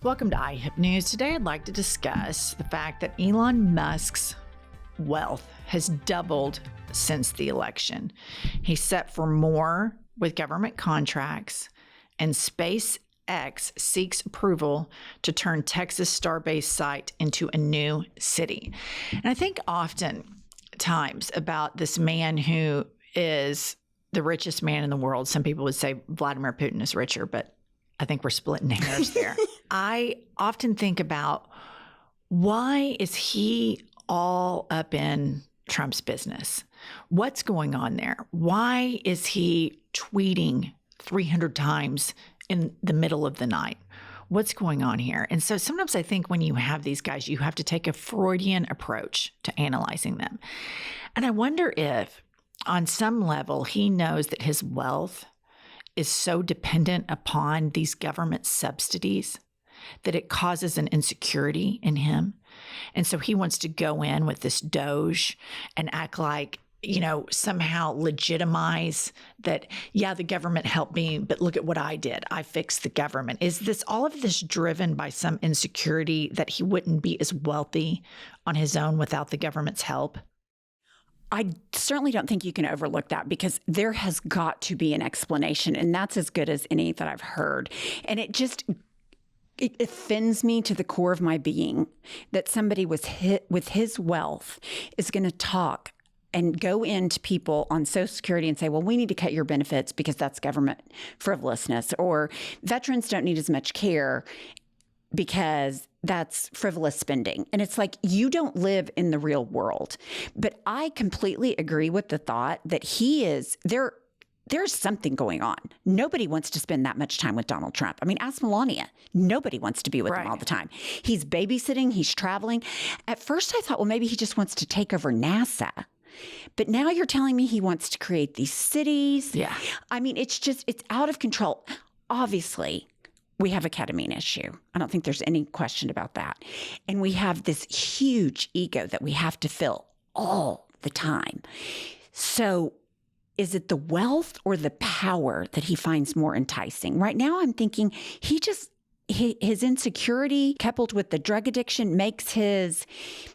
Welcome to IHIP News. Today I'd like to discuss the fact that Elon Musk's wealth has doubled since the election. He's set for more with government contracts, and SpaceX seeks approval to turn Texas Starbase site into a new city. And I think oftentimes about this man who is the richest man in the world. Some people would say Vladimir Putin is richer, but I think we're splitting hairs there. I often think about, why is he all up in Trump's business? What's going on there? Why is he tweeting 300 times in the middle of the night? What's going on here? And so sometimes I think when you have these guys, you have to take a Freudian approach to analyzing them. And I wonder if on some level he knows that his wealth is so dependent upon these government subsidies that it causes an insecurity in him. And so he wants to go in with this Doge and act like, somehow legitimize that, yeah, the government helped me, but look at what I did. I fixed the government. Is all of this driven by some insecurity that he wouldn't be as wealthy on his own without the government's help? I certainly don't think you can overlook that, because there has got to be an explanation, and that's as good as any that I've heard. And it offends me to the core of my being that somebody with his wealth is going to talk and go into people on Social Security and say, well, we need to cut your benefits because that's government frivolousness, or veterans don't need as much care because that's frivolous spending. And it's like, you don't live in the real world. But I completely agree with the thought that there's something going on. Nobody wants to spend that much time with Donald Trump. I mean, ask Melania. Nobody wants to be with him all the time. He's babysitting, he's traveling. At first I thought, well, maybe he just wants to take over NASA. But now you're telling me he wants to create these cities. Yeah. I mean, it's out of control. Obviously, we have a ketamine issue. I don't think there's any question about that. And we have this huge ego that we have to fill all the time. So is it the wealth or the power that he finds more enticing? Right now, I'm thinking his insecurity coupled with the drug addiction makes his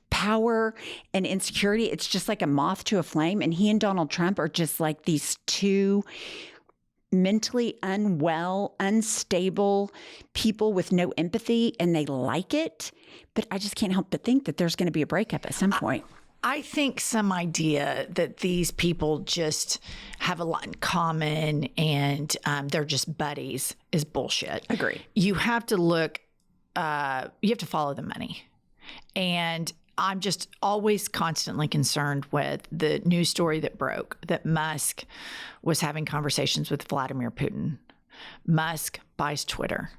power and insecurity, it's just like a moth to a flame. And he and Donald Trump are just like these two mentally unwell, unstable people with no empathy, and they like it. But I just can't help but think that there's going to be a breakup at some point. I think some idea that these people just have a lot in common and they're just buddies is bullshit. Agree. You have to look, you have to follow the money. And I'm just always constantly concerned with the news story that broke that Musk was having conversations with Vladimir Putin. Musk buys Twitter.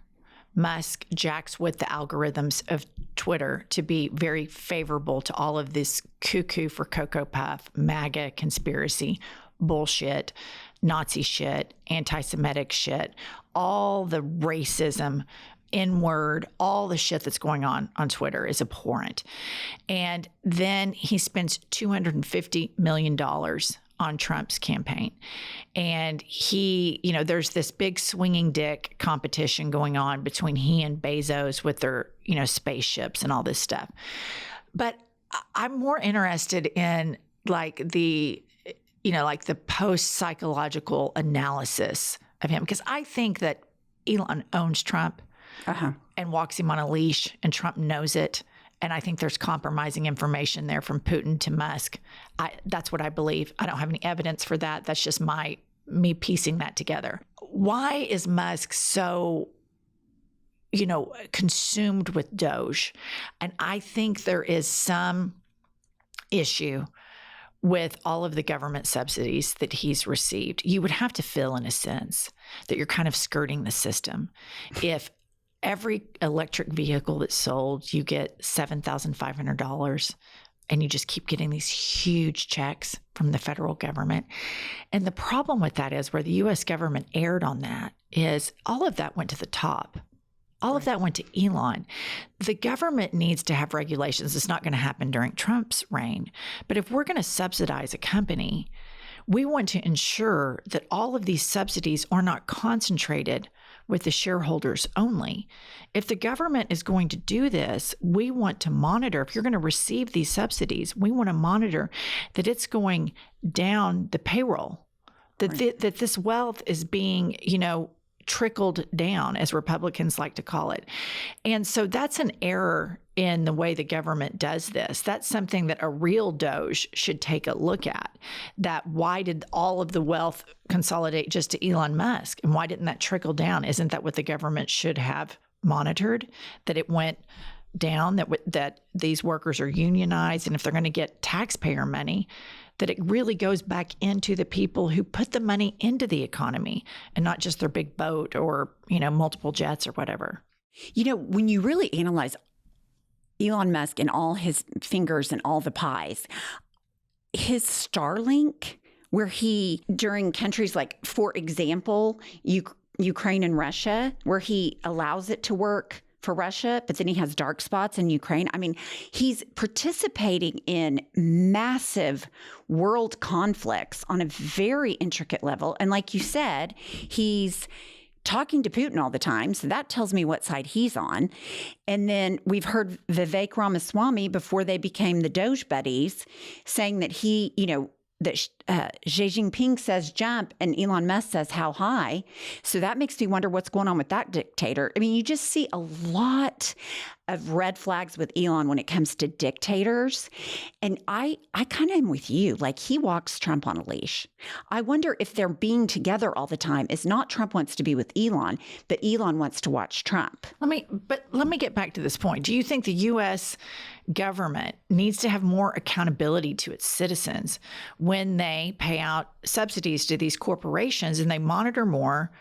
Musk jacks with the algorithms of Twitter to be very favorable to all of this cuckoo for Cocoa Puff, MAGA conspiracy bullshit, Nazi shit, anti-Semitic shit, all the racism, N-word, all the shit that's going on Twitter is abhorrent. And then he spends $250 million on Trump's campaign. And he, there's this big swinging dick competition going on between he and Bezos with their, spaceships and all this stuff. But I'm more interested in the post-psychological analysis of him, because I think that Elon owns Trump and walks him on a leash, and Trump knows it. And I think there's compromising information there from Putin to Musk. That's what I believe. I don't have any evidence for that. That's just me piecing that together. Why is Musk so, consumed with Doge? And I think there is some issue with all of the government subsidies that he's received. You would have to feel, in a sense, that you're kind of skirting the system if every electric vehicle that's sold, you get $7,500, and you just keep getting these huge checks from the federal government. And the problem with that is, where the U.S. government erred on that, is all of that went to the top. All of that went to Elon. The government needs to have regulations. It's not going to happen during Trump's reign. But if we're going to subsidize a company, we want to ensure that all of these subsidies are not concentrated with the shareholders only. If the government is going to do this, we want to monitor. If you're going to receive these subsidies, we want to monitor that it's going down the payroll, that this wealth is being, trickled down, as Republicans like to call it. And so that's an error in the way the government does this. That's something that a real Doge should take a look at. That why did all of the wealth consolidate just to Elon Musk? And why didn't that trickle down? Isn't that what the government should have monitored? That it went down, that these workers are unionized, and if they're going to get taxpayer money, that it really goes back into the people who put the money into the economy and not just their big boat or, multiple jets or whatever. When you really analyze Elon Musk and all his fingers and all the pies, his Starlink, where he, during countries like, for example, Ukraine and Russia, where he allows it to work for Russia, but then he has dark spots in Ukraine. I mean, he's participating in massive world conflicts on a very intricate level. And like you said, he's talking to Putin all the time. So that tells me what side he's on. And then we've heard Vivek Ramaswamy, before they became the Doge buddies, saying that he, that Xi Jinping says jump and Elon Musk says how high. So that makes me wonder what's going on with that dictator. I mean, you just see a lot of red flags with Elon when it comes to dictators. And I kind of am with you. Like, he walks Trump on a leash. I wonder if they're being together all the time. It's not Trump wants to be with Elon, but Elon wants to watch Trump. Let me get back to this point. Do you think the U.S. government needs to have more accountability to its citizens when they pay out subsidies to these corporations and they monitor more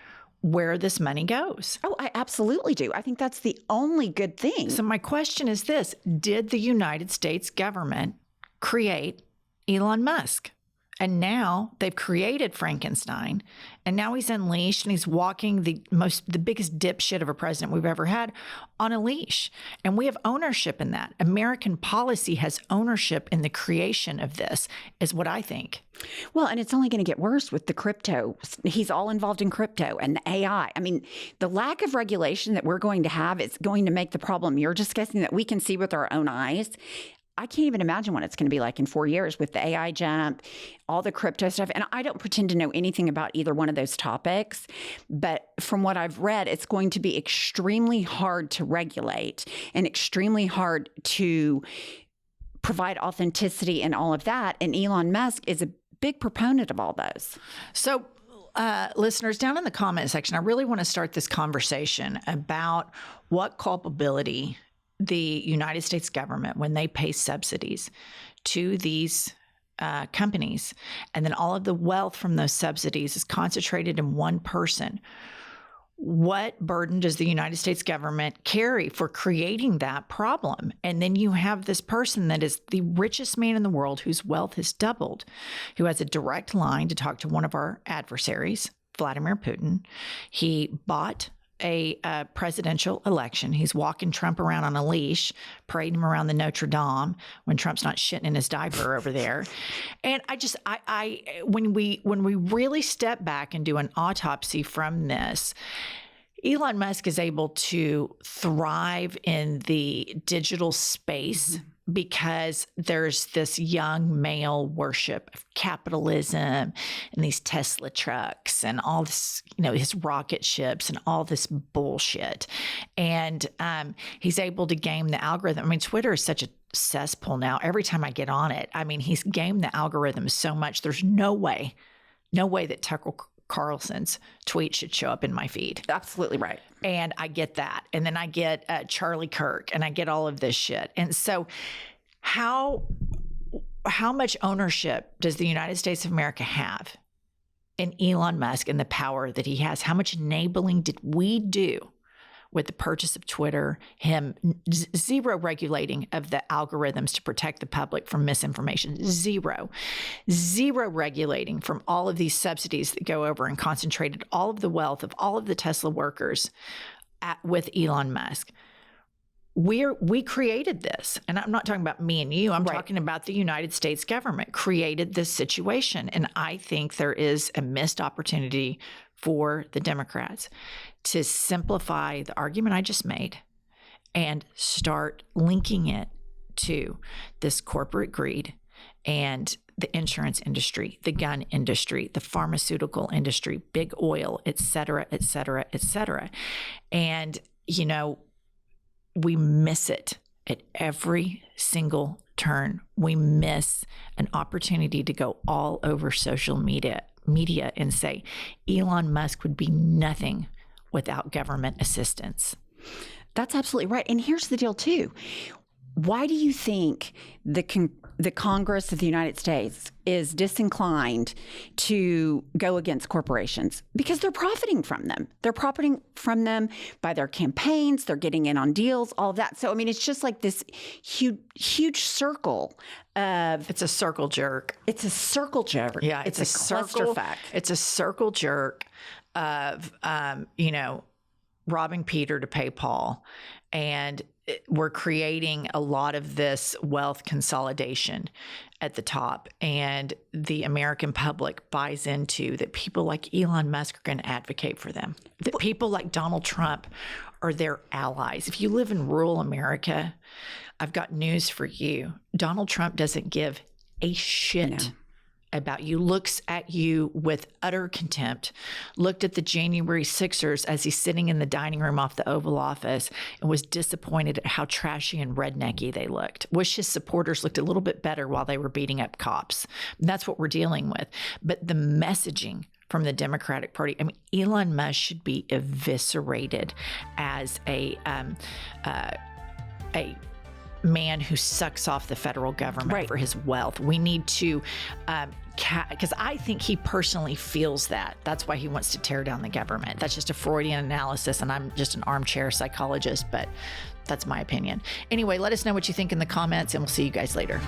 where this money goes? Oh, I absolutely do. I think that's the only good thing. So my question is this: did the United States government create Elon Musk? And now they've created Frankenstein, and now he's unleashed and he's walking the biggest dipshit of a president we've ever had on a leash. And we have ownership in that. American policy has ownership in the creation of this, is what I think. Well, and it's only going to get worse with the crypto. He's all involved in crypto and the AI. I mean, the lack of regulation that we're going to have is going to make the problem you're discussing that we can see with our own eyes. I can't even imagine what it's going to be like in 4 years with the AI jump, all the crypto stuff. And I don't pretend to know anything about either one of those topics. But from what I've read, it's going to be extremely hard to regulate and extremely hard to provide authenticity and all of that. And Elon Musk is a big proponent of all those. So, listeners, down in the comment section, I really want to start this conversation about what culpability the United States government, when they pay subsidies to these companies, and then all of the wealth from those subsidies is concentrated in one person. What burden does the United States government carry for creating that problem? And then you have this person that is the richest man in the world, whose wealth has doubled, who has a direct line to talk to one of our adversaries, Vladimir Putin. He bought a presidential election. He's walking Trump around on a leash, parading him around the Notre Dame when Trump's not shitting in his diaper over there. And when we really step back and do an autopsy from this, Elon Musk is able to thrive in the digital space because there's this young male worship of capitalism and these Tesla trucks and all this, his rocket ships and all this bullshit. And he's able to game the algorithm. I mean, Twitter is such a cesspool now. Every time I get on it, he's gamed the algorithm so much. There's no way that Tucker Carlson's tweet should show up in my feed. Absolutely right. And I get that. And then I get Charlie Kirk and I get all of this shit. And so how much ownership does the United States of America have in Elon Musk and the power that he has? How much enabling did we do with the purchase of Twitter, him zero regulating of the algorithms to protect the public from misinformation, zero regulating from all of these subsidies that go over and concentrated all of the wealth of all of the Tesla workers with Elon Musk. We created this, and I'm not talking about me and you. I'm talking about the United States government created this situation, and I think there is a missed opportunity for the Democrats. to simplify the argument I just made and start linking it to this corporate greed and the insurance industry, the gun industry, the pharmaceutical industry, big oil, et cetera, et cetera, et cetera. And, you know, we miss it at every single turn. We miss an opportunity to go all over social media and say, Elon Musk would be nothing without government assistance. That's absolutely right. And here's the deal, too. Why do you think the Congress of the United States is disinclined to go against corporations? Because they're profiting from them. They're profiting from them by their campaigns. They're getting in on deals, all of that. So, I mean, it's just like this huge circle of... It's a circle jerk. It's a circle jerk. Yeah, it's a clusterfuck. It's a circle jerk of, robbing Peter to pay Paul. And we're creating a lot of this wealth consolidation at the top. And the American public buys into that people like Elon Musk are going to advocate for them, that people like Donald Trump are their allies. If you live in rural America, I've got news for you. Donald Trump doesn't give a shit about you, looks at you with utter contempt, looked at the January Sixers as he's sitting in the dining room off the Oval Office and was disappointed at how trashy and rednecky they looked. Wish his supporters looked a little bit better while they were beating up cops. And that's what we're dealing with. But the messaging from the Democratic Party, I mean, Elon Musk should be eviscerated as a man who sucks off the federal government for his wealth. We need to, because I think he personally feels that. That's why he wants to tear down the government. That's just a Freudian analysis, and I'm just an armchair psychologist, but that's my opinion. Anyway, let us know what you think in the comments, and we'll see you guys later.